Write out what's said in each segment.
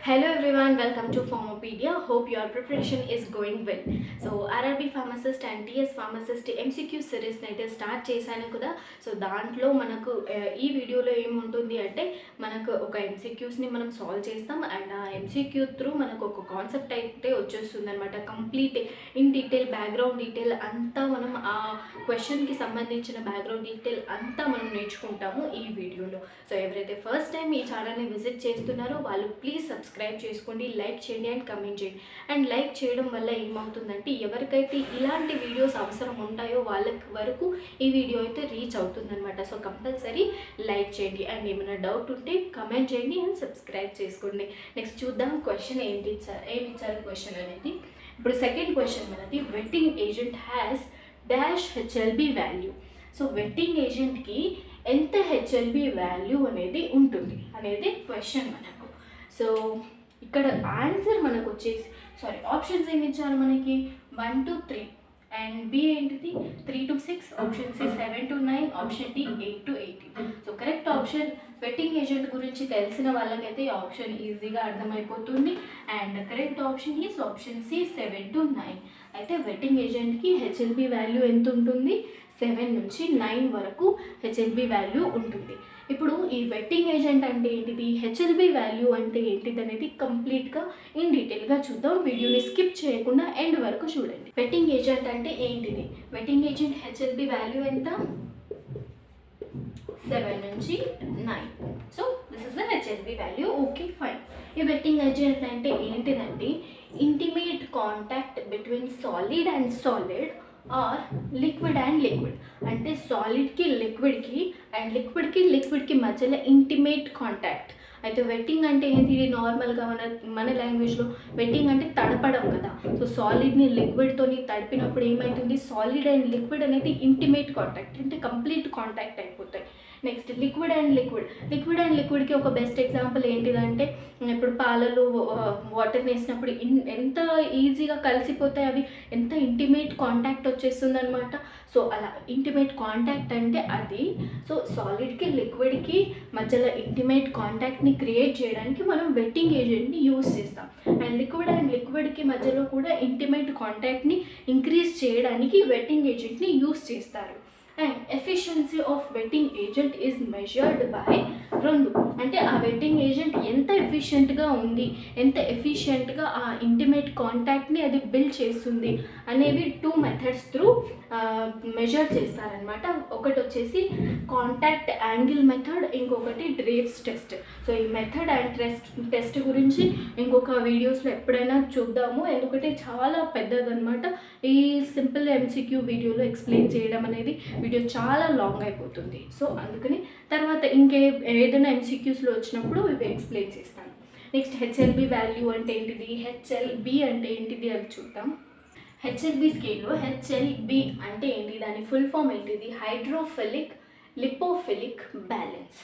Hello everyone, welcome to Pharmapedia. Hope your preparation is going well. So RRB pharmacist and TS pharmacist MCQ series అయితే start చేశాను కదా. So దాంట్లో మనకు ఈ వీడియోలో ఏముంటుంది అంటే మనకు ఒక MCQస్ని మనం సాల్వ్ చేస్తాం అండ్ ఆ MCQ త్రూ మనకు ఒక కాన్సెప్ట్ అయితే వచ్చేస్తుంది అనమాట. Complete in detail background detail అంతా మనం ఆ క్వశ్చన్కి సంబంధించిన బ్యాక్గ్రౌండ్ డీటెయిల్ అంతా మనం నేర్చుకుంటాము ఈ వీడియోలో. సో ఎవరైతే ఫస్ట్ టైం ఈ ఛానల్ని విజిట్ చేస్తున్నారో వాళ్ళు ప్లీజ్ సబ్స్క్రైబ్ చేసుకోండి, లైక్ చేయండి అండ్ కమెంట్ చేయండి. అండ్ లైక్ చేయడం వల్ల ఏమవుతుందంటే ఎవరికైతే ఇలాంటి వీడియోస్ అవసరం ఉంటాయో వాళ్ళకి వరకు ఈ వీడియో అయితే రీచ్ అవుతుందన్నమాట. సో కంపల్సరీ లైక్ చేయండి అండ్ ఏమైనా డౌట్ ఉంటే కమెంట్ చేయండి అండ్ సబ్స్క్రైబ్ చేసుకోండి. నెక్స్ట్ చూద్దాం క్వశ్చన్ ఏమి ఇచ్చారు క్వశ్చన్ అనేది. ఇప్పుడు సెకండ్ క్వశ్చన్ మనది wetting agent has dash HLB value. So wetting ఏజెంట్కి ఎంత హెచ్ఎల్బి వాల్యూ అనేది ఉంటుంది అనేది క్వశ్చన్ మనకు. సో ఇక్కడ ఆన్సర్ మనకు వచ్చేసి ఆప్షన్స్ ఏమి ఇచ్చారు మనకి 1 to 3 అండ్ బి ఏంటిది 3 to 6, option C 7 to 9, option D 8 to 18. So correct option vetting agent గురించి తెలిసిన వాళ్ళకైతే ఈ ఆప్షన్ ఈజీగా అర్థమైపోతుంది and correct option is option C 7 to 9. అయితే వెట్టింగ్ ఏజెంట్కి హెచ్ఎల్బి వాల్యూ ఎంత ఉంటుంది? 7 నుంచి 9 వరకు హెచ్ఎల్బి వాల్యూ ఉంటుంది. ఇప్పుడు ఈ వెట్టింగ్ ఏజెంట్ అంటే ఏంటిది, హెచ్ఎల్బి వాల్యూ అంటే ఏంటిది అనేది కంప్లీట్గా ఇన్ డీటెయిల్గా చూద్దాం. వీడియోని స్కిప్ చేయకుండా ఎండ్ వరకు చూడండి. వెట్టింగ్ ఏజెంట్ అంటే ఏంటిది? వెట్టింగ్ ఏజెంట్ హెచ్ఎల్బి వాల్యూ ఎంత? 7 నుంచి 9. So this is the HLB value. Okay fine. ఈ వెట్టింగ్ ఏజెంట్ అంటే ఏంటిదంటే intimate contact between solid and solid or liquid and liquid. అంటే సాలిడ్కి లిక్విడ్కి అండ్ లిక్విడ్కి మధ్యలో ఇంటిమేట్ కాంటాక్ట్. అయితే వెట్టింగ్ అంటే ఏంటి? నార్మల్గా మన లాంగ్వేజ్లో వెట్టింగ్ అంటే తడపడం కదా. సో సాలిడ్ని లిక్విడ్తోని తడిపినప్పుడు ఏమవుతుంది? సాలిడ్ అండ్ లిక్విడ్ అనేది ఇంటిమేట్ కాంటాక్ట్ అంటే కంప్లీట్ కాంటాక్ట్ అయిపోతాయి. నెక్స్ట్ లిక్విడ్ అండ్ లిక్విడ్కి ఒక బెస్ట్ ఎగ్జాంపుల్ ఏంటిదంటే ఇప్పుడు పాలలో వాటర్ వేసినప్పుడు ఎంత ఈజీగా కలిసిపోతాయి అవి, ఎంత ఇంటిమేట్ కాంటాక్ట్ వచ్చేస్తుంది అనమాట. సో అలా ఇంటిమేట్ కాంటాక్ట్ అంటే అది. సో సాలిడ్కి లిక్విడ్కి మధ్యలో ఇంటిమేట్ కాంటాక్ట్ని క్రియేట్ చేయడానికి మనం వెట్టింగ్ ఏజెంట్ని యూజ్ చేస్తాం. అండ్ లిక్విడ్కి మధ్యలో కూడా ఇంటిమేట్ కాంటాక్ట్ని ఇంక్రీజ్ చేయడానికి వెట్టింగ్ ఏజెంట్ని యూజ్ చేస్తారు. And efficiency of vetting agent is measured by 2. అంటే ఆ వెట్టింగ్ ఏజెంట్ ఎంత ఎఫిషియెంట్గా ఉంది, ఎంత ఎఫిషియెంట్గా ఆ ఇంటిమేట్ కాంటాక్ట్ని అది బిల్డ్ చేస్తుంది అనేవి 2 మెథడ్స్ త్రూ మెజర్ చేస్తారనమాట. ఒకటి వచ్చేసి కాంటాక్ట్ యాంగిల్ మెథడ్, ఇంకొకటి డ్రేవ్స్ టెస్ట్. సో ఈ మెథడ్ అండ్ టెస్ట్ గురించి ఇంకొక వీడియోస్లో ఎప్పుడైనా చూద్దాము, ఎందుకంటే చాలా పెద్దదన్నమాట. ఈ సింపుల్ MCQ వీడియోలో ఎక్స్ప్లెయిన్ చేయడం అనేది వీడియో చాలా లాంగ్ అయిపోతుంది. సో అందుకని తర్వాత ఏదైనా MCQస్లో వచ్చినప్పుడు ఇవి ఎక్స్ప్లెయిన్ చేస్తాను. నెక్స్ట్ హెచ్ఎల్బి వాల్యూ అంటే ఏంటిది, హెచ్ఎల్బి అంటే ఏంటిది అది చూద్దాం. హెచ్ఎల్బి స్కేల్లో హెచ్ఎల్బి అంటే ఏంటి, దాని ఫుల్ ఫామ్ ఏంటిది? Hydrophilic lipophilic balance.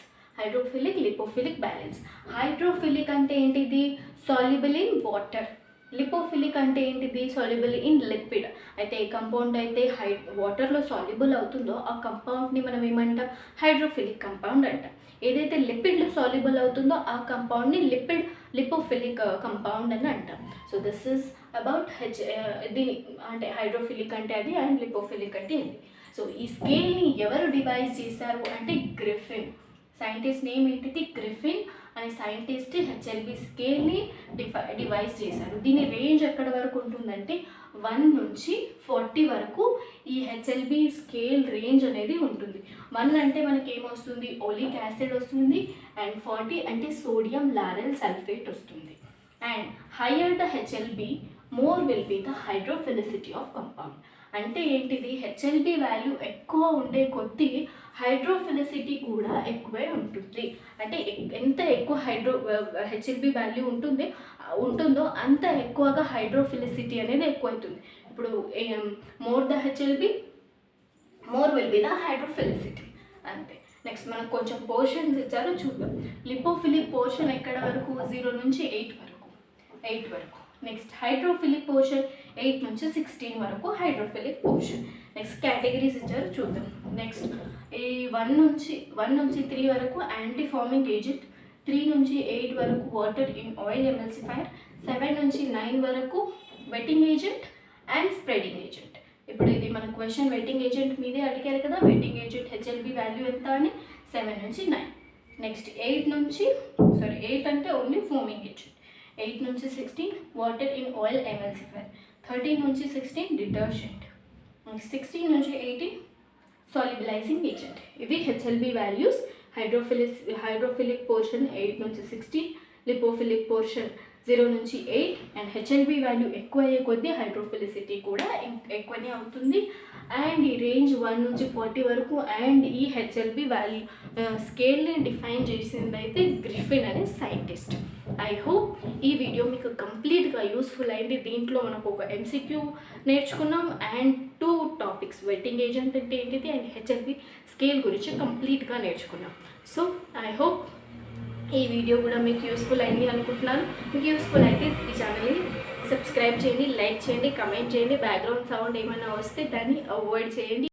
హైడ్రోఫిలిక్ అంటే ఏంటిది? Soluble in water. లిపోఫిలిక్ అంటే ఏంటిది? Soluble in lipid. అయితే ఏ కంపౌండ్ అయితే వాటర్లో సాల్యుబుల్ అవుతుందో ఆ కంపౌండ్ని మనం ఏమంటాం? హైడ్రోఫిలిక్ కంపౌండ్ అంటాం. ఏదైతే లిపిడ్లో సాల్యుబుల్ అవుతుందో ఆ కంపౌండ్ని లిపోఫిలిక్ కంపౌండ్ అని అంటాం. సో దిస్ ఈజ్ అబౌట్ దీని అంటే హైడ్రోఫిలిక్ అంటే అది అండ్ లిపోఫిలిక్ అంటే ఇది. సో ఈ స్కేల్ని ఎవరు డివైజ్ చేశారు అంటే గ్రిఫిన్. సైంటిస్ట్ నేమ్ ఏంటిది? గ్రిఫిన్ అనే సైంటిస్ట్ హెచ్ఎల్బి స్కేల్ని డివైజ్ చేశారు. దీని రేంజ్ ఎక్కడ వరకు ఉంటుందంటే 1 నుంచి 40 వరకు ఈ హెచ్ఎల్బి స్కేల్ రేంజ్ అనేది ఉంటుంది. 1 అంటే మనకి ఏమొస్తుంది? ఓలిక్ యాసిడ్ వస్తుంది అండ్ 40 అంటే సోడియం లారెల్ సల్ఫేట్ వస్తుంది. And higher the HLB more will be the hydrophilicity of compound. అంటే ఏంటిది? హెచ్ఎల్బి వాల్యూ ఎక్కువ ఉండే కొద్దీ హైడ్రోఫిలిసిటీ కూడా ఎక్కువే ఉంటుంది. అంటే ఎంత ఎక్కువ హెచ్ఎల్బి వాల్యూ ఉంటుందో అంత ఎక్కువగా హైడ్రోఫిలిసిటీ అనేది ఎక్కువవుతుంది. ఇప్పుడు more the HLB more will be the hydrophilicity అంతే. నెక్స్ట్ మనకు కొంచెం పోర్షన్స్ ఇచ్చారు చూద్దాం. లిపోఫిలిక్ పోర్షన్ ఎక్కడ వరకు? 0 నుంచి 8 వరకు. నెక్స్ట్ హైడ్రోఫిలిక్ పోర్షన్ 8 నుంచి 16 వరకు హైడ్రోఫిలిక్ పోర్షన్. నెక్స్ట్ కేటగిరీస్ ఇచ్చారు చూద్దాం. నెక్స్ట్ ఈ 1 నుంచి 3 వరకు యాంటీ ఫార్మింగ్ ఏజెంట్, 3 నుంచి 8 వరకు వాటర్ ఇన్ ఆయిల్ ఎమల్సిఫైర్, 7 నుంచి 9 వరకు vetting agent and spreading agent. ఇప్పుడు ఇది మన క్వశ్చన్ వెట్టింగ్ ఏజెంట్ మీదే అడిగారు కదా, వెట్టింగ్ ఏజెంట్ హెచ్ఎల్బి వాల్యూ ఎంత అని. 7 నుంచి 9. నెక్స్ట్ 8 అంటే ఓన్లీ ఫోమింగ్ ఏజెంట్. 8 నుంచి 16 వాటర్ ఇన్ ఆయిల్ ఎమల్సిఫైర్, 13 నుంచి 16 డిటర్జెంట్, 16 నుంచి 18 సాల్యుబిలైజింగ్ ఏజెంట్. ఇవి హెచ్ఎల్బి వాల్యూస్. హైడ్రోఫిలిక్ పోర్షన్ 8 నుంచి 16, లిపోఫిలిక్ పోర్షన్ 0 నుంచి 8. అండ్ హెచ్ఎల్బి వాల్యూ ఎక్కువ అయ్యే కొద్దీ హైడ్రోఫిలిసిటీ కూడా ఎక్కువనే అవుతుంది. అండ్ ఈ రేంజ్ 1 నుంచి 40 వరకు. అండ్ ఈ హెచ్ఎల్బి వాల్యూ స్కేల్ని డిఫైన్ చేసింది అయితే గ్రిఫిన్ అనే సైంటిస్ట్. ఐ హోప్ ఈ వీడియో మీకు కంప్లీట్గా యూస్ఫుల్ అయింది. దీంట్లో మనకు ఒక ఎంసీక్యూ నేర్చుకున్నాం అండ్ 2 టాపిక్స్, వెట్టింగ్ ఏజెంట్ అంటే ఏంటిది అండ్ హెచ్ఎల్బి స్కేల్ గురించి కంప్లీట్గా నేర్చుకున్నాం. సో ఐ హోప్ ఈ వీడియో కూడా మీకు యూస్ఫుల్ అయింది అనుకుంటున్నాను. మీకు యూస్ఫుల్ అయితే ఈ ఛానల్ని సబ్స్క్రైబ్ చేయండి, లైక్ చేయండి, కమెంట్ చేయండి. బ్యాక్గ్రౌండ్ సౌండ్ ఏమైనా వస్తే దాన్ని అవాయిడ్ చేయండి.